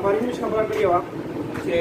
پرېږدي خبره کړې وه چې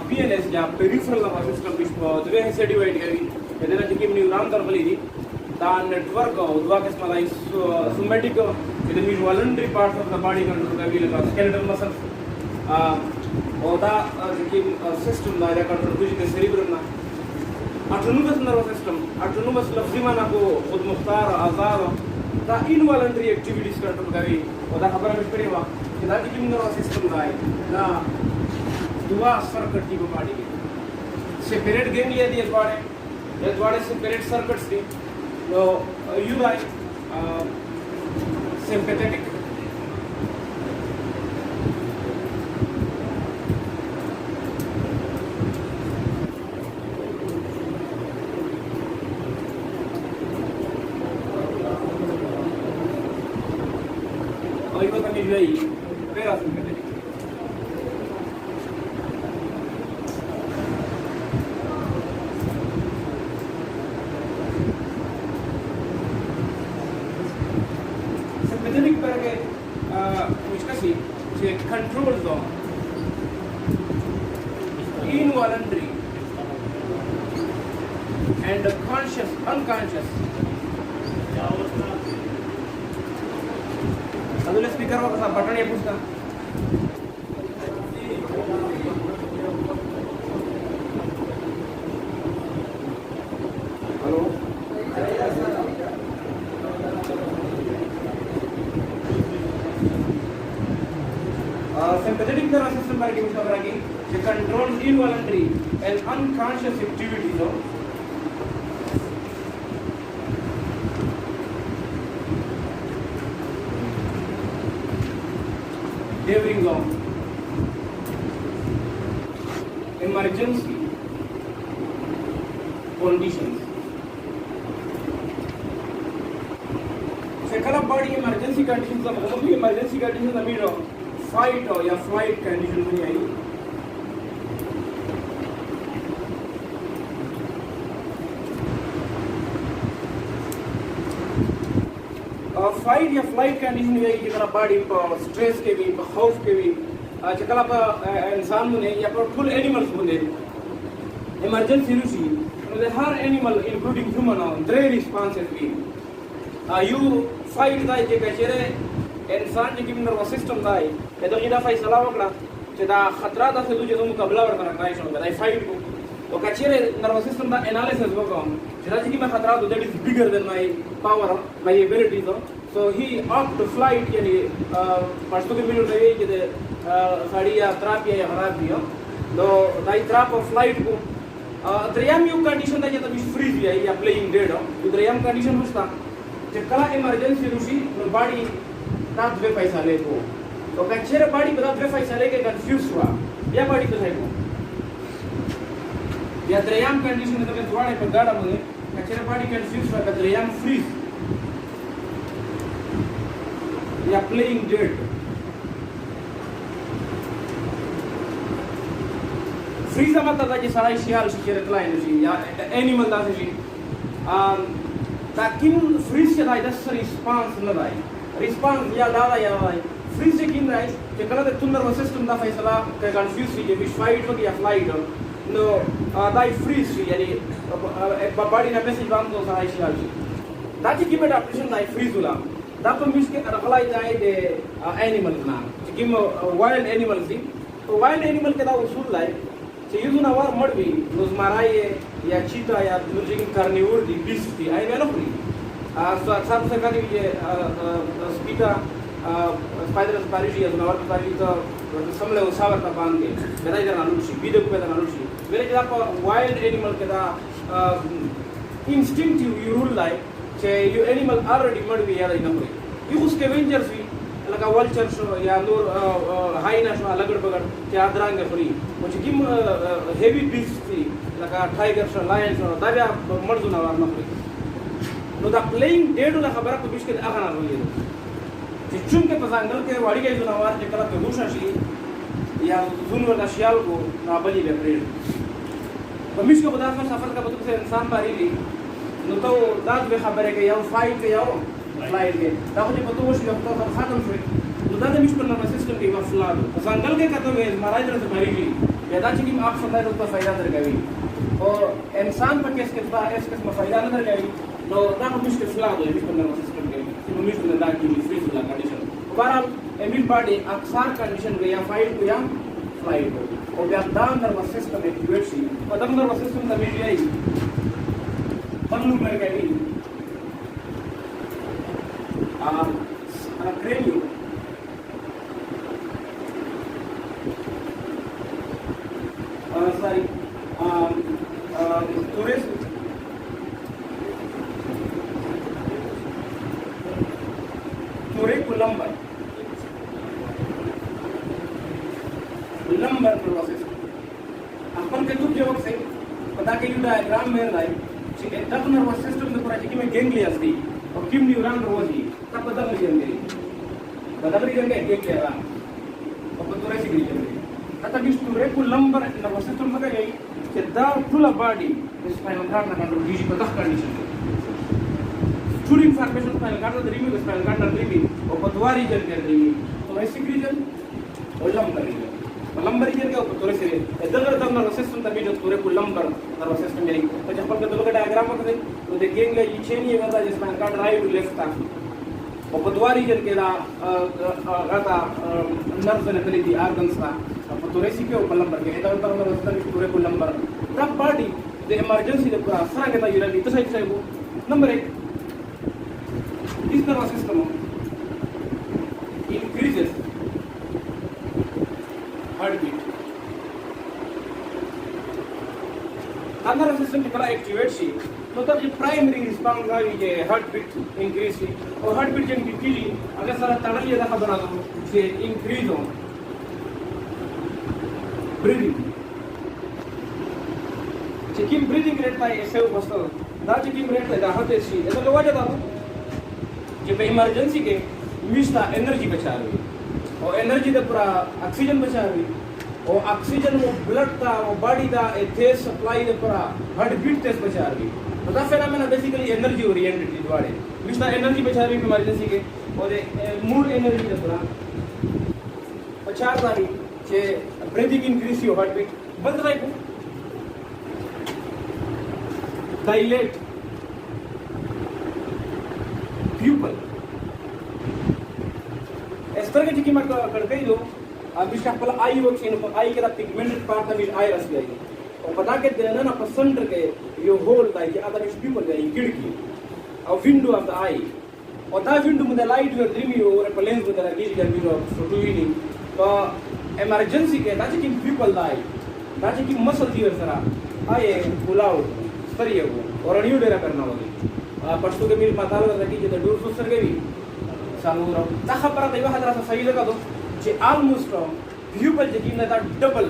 PNS یا Peripheral nervous system په دوه حصې ډیوایډ کوي. د دې نه چې کوم نیورون درغلي دي دا نیټورک او دوه قسمه دی سومېټیک چې د والنټري پارټس اف د باډي کنټرول کوي لکه سکیلټل مسلز او دا چې کوم سیستم دا کنټرول کوي د سریبرم نه. اټونومس نرvous سیستم اټونومس لفظي معنا کو خود مختار آزاد دا انوالنټري اکټیویټیز کنټرول کوي او دا خبره مې کړې وه چې دا چې کوم نرvous سیستم دی دا دوه سرکټ دي په باډي کې سیپریټ ګینګلیا دي دواړه سیپریټ سرکټس دي نو یو دی سمپیتیټک او یو ته دی پیراسمپیتیټک. Controls of involuntary and conscious, unconscious. अगले स्पीकर को कसा बटन ये पूछता. हेलो. Sympathetic nervous system पर की खबर है कि controls involuntary and unconscious activities of during of emergency conditions. से कल बॉडी emergency conditions of मतलब emergency conditions अभी रो फाइट हो या फ्लाइट कंडीशन में आई. फाइट या फ्लाइट कंडीशन में आई कि तरह बॉडी पर स्ट्रेस के भी खौफ के भी चकला पर इंसान ने या पर फुल एनिमल्स बने इमरजेंसी रुचि मतलब हर एनिमल इंक्लूडिंग ह्यूमन दे रिस्पांसेस भी यू फाइट दा जे कचरे इंसान چې کوم نرvous سیستم دی دغه دا فیصله وکړه چې دا خطرات څه دوی د مقابله ورته راځي شنو دا فایټ کو او کچېره نرvous سیستم دا انالیسس وکړم چې دا چې کوم خطرات that is bigger than my power my ability so he opt to flight یعنی پښتو کې ویل دی چې د ساړي یا تراپیا یا خراب دی نو دای تراپ او فلایټ کو دریم یو کنډیشن دا چې تاسو فریز یا پلیینګ ډیډ او دریم کنډیشن وستا چې کله ایمرجنسي روشي نو باډي دا دوه فیصله کو او کچېره باډي په دا دوه فیصله کې کنفیوز شو یا باډي څه ځای کو یا دریم کنډیشن ته دواړه په ګاډه باندې کچېره باډي کنفیوز شو که دریم فریز یا پلیینګ ډیډ فریز مطلب دا چې سړی شیال شي چې راتلای نه شي یا انیمل داسې شي دا کوم فریز چې دی داسې ریسپانس نه دی ریسپانس یا دا یا فریز چې کوم دی چې کله د نرvous سیستم دا فیصله کوي کنفیوز شي چې ویش فلایټ وکړي یا فلایټ نو دا فریز شي یعنی باډي نه میسج باندې سړی شیال شي دا چې کوم اډاپټیشن دی فریز ولا دا په میش کې راغلی دی د انیملز نه چې کوم وایلډ انیملز دي په وایلډ انیمل کې دا اصول دی چې یو جناور مړ وي نو زمری یا چیتا یا نور چې کارنیور دي بیست دي آی نه خوري اکثر څه کوي چې سپیکا سپایډر سپاریشي یا جناور سپاریشي ته سمله وساور ته باندې بدای درنه نو شي بيد کو بدنه نو شي ولې دا په وایلډ انیمل کې دا انسټینکټیو یو رول لای چې یو انیمل already مړ وي یا نه خوري یو سکیونجرز وي لکه ولچر شو یا نور هاینا شو لګړ بګړ چې ادرانګ خوري او چې کوم هیوی بیسټ دي لکه ټایګر شو لاین شو دا بیا مرزو نه ورنه خوري نو دا پلیینګ ډیډو نه خبره په بیش کې هغه نه وایي چې چون کې په ځنګل کې واړی کې جنوار چې کله په هوښ شي یا زون ورته شیال کو نابلی به پرې په بیش کې خدای په سفر کا په انسان باندې وي نو ته دا به خبره کې یو فایټ کې یو فلایټ کې دا خو چې په توګه شو ختم شو da da mich per nervous system ke maflado zangal ke kato me marai dra se marigi ya da chi aap samai ro to faida dar gavi और इंसान पर केस के बाद ऐसे केस में फायदा न कर no da ko mich ke flado e mich per nervous system ke si mich da ki free la condition बहरहाल एमिल बॉडी अक्सर कंडीशन में या फाइट को या फ्लाइट को और या दाम नर्वस सिस्टम एक्टिवेट सी और दाम नर्वस सिस्टम द मीडिया ही बंदू कर गई cranial sorry thoracolumbar lumbar process अपन के तुम जवाब से पता के यू डायग्राम में लाइक ठीक है तब नर्वस सिस्टम के पूरा में गैंग्लिया थी और किम न्यूरॉन रोजी तब बदल रही है मेरी बदल रही है गैंग्लिया और thoracic region आता कि thoracolumbar नर्वस सिस्टम में गई कि the full body spinal cord ना कंट्रोल डीजी को तक condition True information spinal cord the remove spinal cord and remove और पतवा region के remove thoracic region और lumbar region lumbar region का thoracic इधर तब nervous system तभी जो thoracolumbar nervous system में तो जब अपन के डायग्राम में तो देखेंगे ये छेनी है वाला spinal cord right to left था और पतवा region के ला आता nerves ने तली थी organs था और thoracic के और lumbar के इधर तब nervous system thoracolumbar तब body the emergency the पूरा सारा के ता यूरली तो सही वो नंबर 1 this nervous system increases heartbeat. Nervous system की तरह एक्टिवेट सी तो तब ये प्राइमरी रिस्पॉन्स है ये हार्टबीट इंक्रीज सी और हार्टबीट जन की अगर सारा तड़ल ये दफा बना दो से इंक्रीज हो ब्रीदिंग चेकिंग ब्रीदिंग रेट था ऐसे वो बस दा चेकिंग रेट था होते सी ऐसा लोग आ जाता कि इमरजेंसी के मिस्टा एनर्जी बचा रही और एनर्जी तो पूरा ऑक्सीजन बचा रही और ऑक्सीजन वो ब्लड था वो बॉडी था थे सप्लाई तो पूरा हार्ट बीट टेस्ट बचा रही तो दा फेनोमेना बेसिकली एनर्जी ओरिएंटेड थी द्वारे मिस्टा एनर्जी बचा रही इमरजेंसी के और मूड एनर्जी तो पूरा बचा रही कि breathing increase your heartbeat बंद रही को डायलेट pupil इस तरह की मैं करते ही दो अब इसका पहला आई वो चीन आई के दा पिगमेंटेड पार्ट में आई रस गई और पता के देना ना पसंद के यो होल था कि अदर इस पीपल गई खिड़की और विंडो ऑफ द आई और दा विंडो में द लाइट वर ड्रीमी और लेंस में द गिज गन विंडो सो टू इन तो इमरजेंसी के दा कि पीपल दा आई दा कि मसल थी सरा आए पुलाव सरिए वो और न्यू डेरा करना होगी पशु के मेरी पता लगा कि जो दूर सुसर के भी सालूर ता खबर आता है हजरा सही लगा दो जे ऑलमोस्ट प्यूपल जे किन ता डबल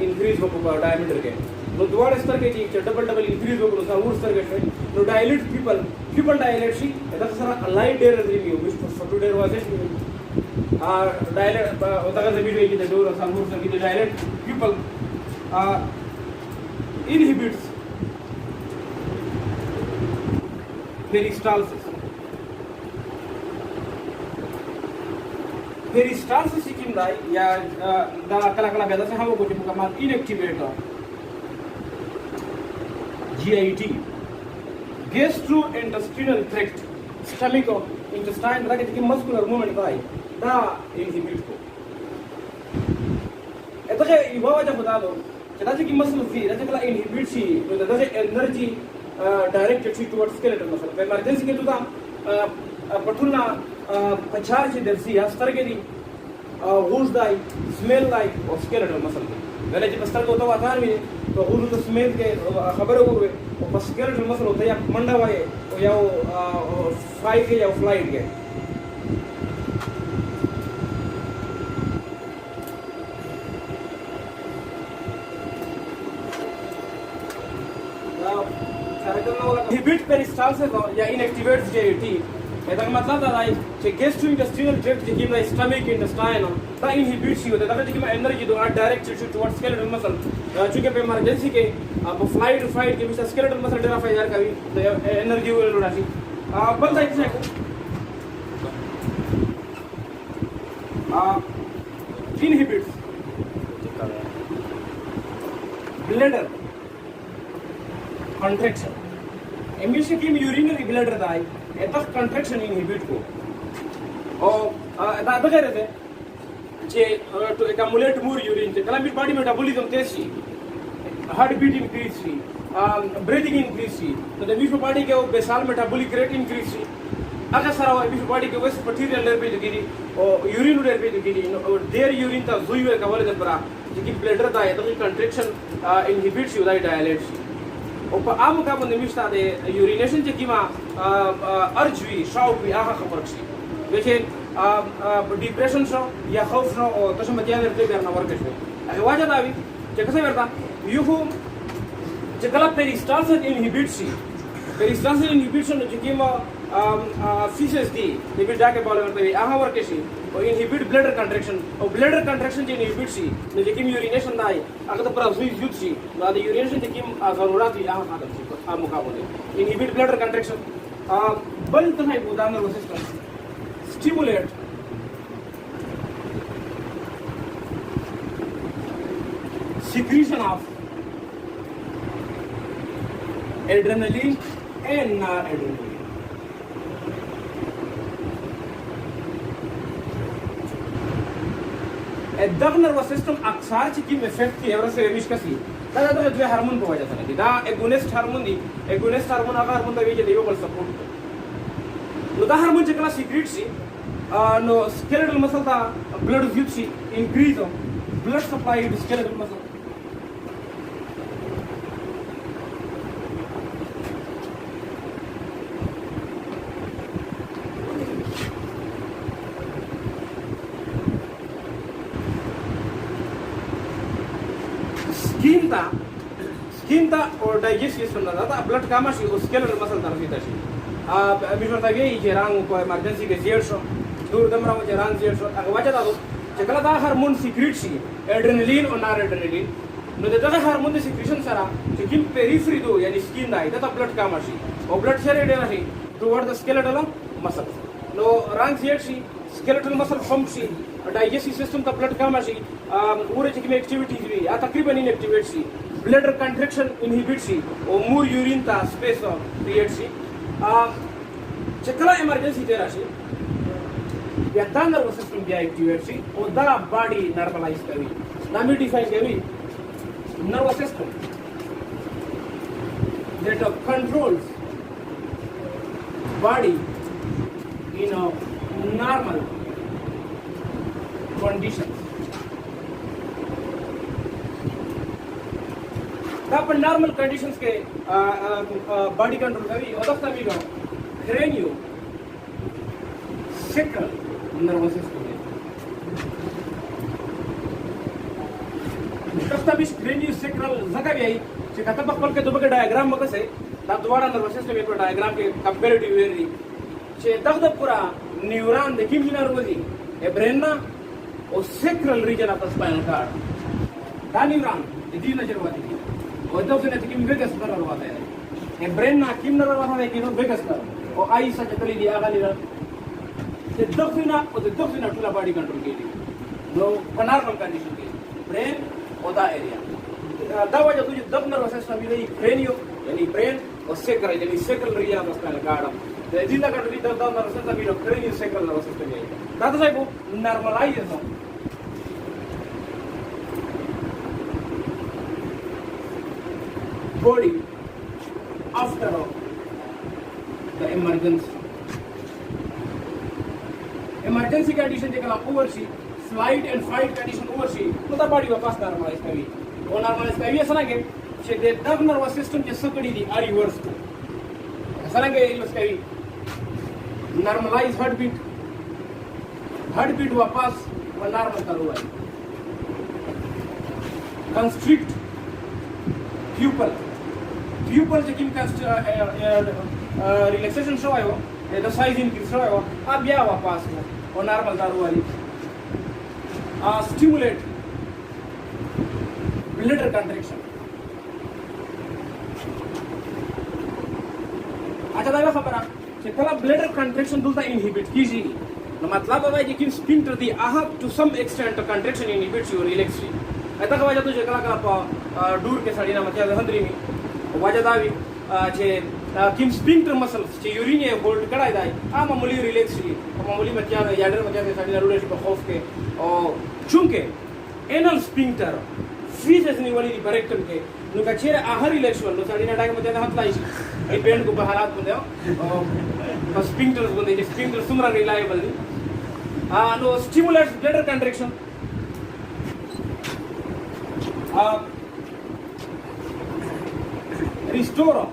इंक्रीज हो डायमीटर के नो द्वार स्तर के जी डबल इंक्रीज हो सा उर स्तर के नो डायलेट पीपल डायलेट सी एदा सारा लाइट डेर review which for today was it dilate ओदा का वीडियो की डोर सा उर स्तर की dilate pupil inhibits peristalsis. Peristalsis सिक्किम दाई या दा कला बेदा से हम को टिप का मार inactivate GIT gastrointestinal tract stomach और intestine दा के मस्कुलर मूवमेंट दाई दा इनहिबिट को एतो जे इवा वजह बता दो जैसे कि मसल फी जैसे कला इनहिबिट सी तो जैसे energy directed towards skeletal muscle when emergency के तुदा पठुना पछार से दर्सी अस्तर के दी हुज दाई स्मेल दाई और skeletal muscle वेले जब अस्तर को तो आधार में तो हुज तो स्मेल के खबर हुए और skeletal muscle होता है या मंडा वाले या फाइट के या फ्लाइट के inhibit peristalsis या inactivates GIT ਇਹਦਾ मतलब ਹੈ ਕਿ gastrointestinal tract ਜਿਵੇਂ ਦਾ stomach intestine ਦਾ inhibits होता है ताकि मैं एनर्जी दो डायरेक्ट towards skeletal muscle चूंकि पे इमरजेंसी के अब फ्लाइट फाइट के बीच skeletal muscle डेरा फाइजर का भी एनर्जी वो लोड़ा सी बंद है inhibits bladder contraction. हमेशा की urinary bladder दाई ऐसा contraction inhibit को और दादा कह रहे थे जे to accumulate more urine जे कला मेरी body metabolism तेज सी heart beat increase सी breathing increase सी तो जब मेरी body के वो basal metabolic rate increase सी अगर सारा वो मेरी body के waste material लेयर पे दिखी और urine लेयर पे दिखी और their urine था जुई हुए कवल जब बरा जिसकी bladder दाई तो ये contraction inhibit सी उदाई dilate सी और पर आम का बंदे मिश्ता दे urination जे की माँ अर्जुवी शाउवी आहा खबर सी वैसे depression शो या खौफ शो और तो शम बच्चे अंदर करना वर्क शो अगर वाजब आवी जब कैसे करता यूँ जगला peristalsis inhibition जो कि माँ feces दी लेकिन जाके बोले करते हैं आहा वर्क सी और inhibit bladder contraction और bladder contraction जो inhibit सी न जो कि urination दाई अगर तो पूरा जुई जुट सी ना तो urination जो कि ज़रूरत भी आहा खातर सी तो आम मुकाबले inhibit bladder contraction बल तो है वो दांगर system stimulate secretion of adrenaline and noradrenaline. الضغط nervous system अक्सर चीज़ में effect की एवरेज से रिलीज करती है। दादा तो जो हार्मोन को वजह से नहीं दा एगोनिस्ट हार्मोन अगर हार्मोन तभी जो देवो बल सपोर्ट नो दा हार्मोन जगला सीक्रेट सी नो skeletal muscle था blood flow सी increase हो blood supply to skeletal muscle skin था और digestive system ना था blood कामा सी और skeletal muscle था रही था सी बिफोर था ये जेरांग को emergency के जेर शो दूर दमरा में जेरांग जेर शो अगर वजह था तो जगला था हार्मोन secret सी adrenaline और noradrenaline नो देता है हार्मोन द secretion सारा लेकिन periphery दो यानी skin दाई था blood कामा सी और blood शेयर देना सी toward the skeletal muscle नो रंग जेर सी skeletal muscle pump सी digestive system का blood कामा सी पूरे जिसमें activities भी या तकरीबन inactivate सी bladder contraction inhibit सी और more urine था space create सी चकला emergency तेरा सी या दा nervous system भी activate सी और दा body normalize करी नामी define करी nervous system that controls body in a normal conditions upon normal conditions के बॉडी कंट्रोल करी और तब तभी गाँव क्रेनियो सेक्रल नर्वस सिस्टम है तब तभी क्रेनियो सेक्रल जगह भी आई कि कतब पकड़ के दोबारा डायग्राम में कैसे तब दोबारा नर्वस सिस्टम एक डायग्राम के कंपैरेटिव वेरी चे तब पूरा न्यूरॉन देखिए भी नर्वसी ये ब्रेन ना और sacral region of the spinal cord दा न्यूरॉन ये नजर वाली और तब से नहीं कि वेगस कर रहा होता है ये ब्रेन ना किम नजर वाला है कि नो वेगस कर और आई सच चली दिया आगा लिया ये दक्षिणा टूला बॉडी कंट्रोल के लिए नो नॉर्मल कंडीशन के ब्रेन और दा एरिया दवा जो तुझे दब नर्वस सिस्टम भी नहीं क्रेनियो यानी ब्रेन और सेक्रल यानी sacral region of the spinal cord तो जिंदा कंट्रोल दब नर्वस सिस्टम भी क्रेनियो सेक्रल नर्वस सिस्टम है दादा साहब वो normalisation body after the emergency condition जगला oversee flight and fight condition oversee तो ता body वापस normalize करी वो normalize करी ऐसा ना के शेदे दब nervous system जे सकड़ी दी आ reverse को ऐसा ना के यूज़ करी normalize heartbeat वापस वो normal करो आई constrict pupil जो किम का रिलैक्सेशन शो आयो द साइज इंक्रीज शो आयो अब या वापस और नॉर्मल दारू वाली स्टिमुलेट ब्लडर कंट्रैक्शन अच्छा दादा खबर है चला ब्लडर कंट्रैक्शन दूसरा इनहिबिट कीजिए no मतलब है कि sphincter the aha to some extent contraction inhibits your relaxation ऐसा का वजह तो जकला का दूर के साड़ी ना मतलब हंद्री में वजह दावी जे किम sphincter muscles जे यूरिन होल्ड करा है आ मामूली रिलैक्सी मामूली मतलब याडर मतलब साड़ी ना रूलेश बखौफ के और चूंकि anal sphincter फीसेस नहीं वाली बरेक्टम के नुका चेहरे आहार रिलैक्शन नो साड़ी ना डाके मतलब हाथ लाई ये पेंट को बहारात बंदे और sphincters बंदे जे sphincter सुमरा रिलायबल no stimulates bladder contraction restore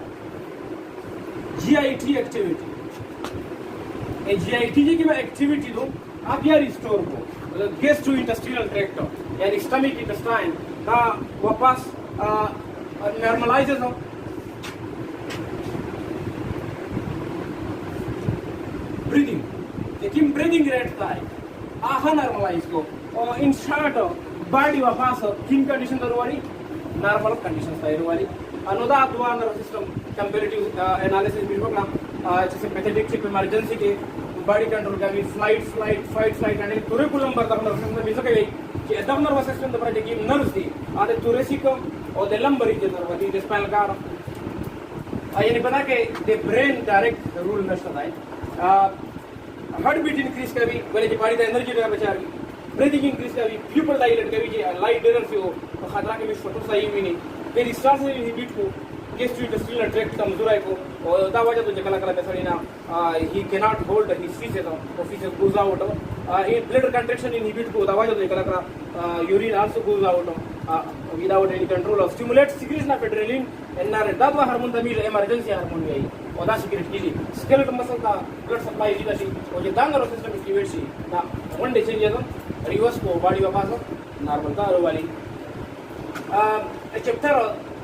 GIT activity ए GIT जी की मैं एक्टिविटी दो आप यार रिस्टोर को मतलब गैस्ट्रो इंटेस्टिनल ट्रैक्ट यानी स्टमक इंटेस्टाइन का वापस नॉर्मलाइजेस हो ब्रीदिंग लेकिन ब्रीदिंग रेट का है आहा नॉर्मलाइज को और इन शॉर्ट बॉडी वापस किन कंडीशन दरवारी नॉर्मल कंडीशन दरवारी अनुदा दुआ नर्वस सिस्टम कंपैरेटिव एनालिसिस भी होगा जैसे पैथेटिक से इमरजेंसी के बॉडी कंट्रोल का भी फाइट आणि कुरिकुलम बरता नर्वस सिस्टम भी सके कि एकदम नर्वस सिस्टम द प्रजे की नर्व्स दी आदे थोरेसिकम और द लंबरी के नर्व दी स्पाइनल कार्ड यानी बता के द ब्रेन डायरेक्ट रूल नष्ट है हार्ट बीट इंक्रीज का भी बोले कि बॉडी द एनर्जी का बचा रही ब्रीदिंग इंक्रीज का भी प्यूपल डायलेट का भी लाइट डिनर से हो तो खतरा के भी फोटो सही भी नहीं फिर स्टार्ट से इनहिबिट को गैस्ट्रो इंटेस्टिनल ट्रैक्ट कमजोर है को और दा वजह तो जकला कला बेसड़ी ना he can not hold his faeces और फीसेस गोज आउट ये ब्लड कंट्रैक्शन इनहिबिट को दा वजह तो जकला कला urine also goes out without any control of stimulate secretion of adrenaline NR दा हार्मोन द मील इमरजेंसी हार्मोन गई और दा सिक्रेट की स्केलेटल मसल का ब्लड सप्लाई दी दी और जे दांगर सिस्टम एक्टिवेट सी दा वन डे चेंज है रिवर्स को बॉडी वापस नॉर्मल का वाली चैप्टर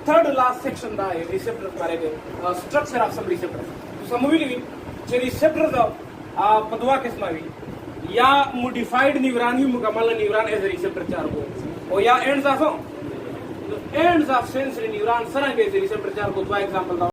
थर्ड लास्ट सेक्शन दा है रिसेप्टर बारे में स्ट्रक्चर ऑफ सम रिसेप्टर तो समूह ली जे रिसेप्टर दा पदवा किस्मावी या मॉडिफाइड न्यूरॉन ही मुकम्मल न्यूरॉन एज रिसेप्टर चार को और या एंड्स ऑफ सेंसरी न्यूरॉन सरंगे रिसेप्टर चार को दो एग्जांपल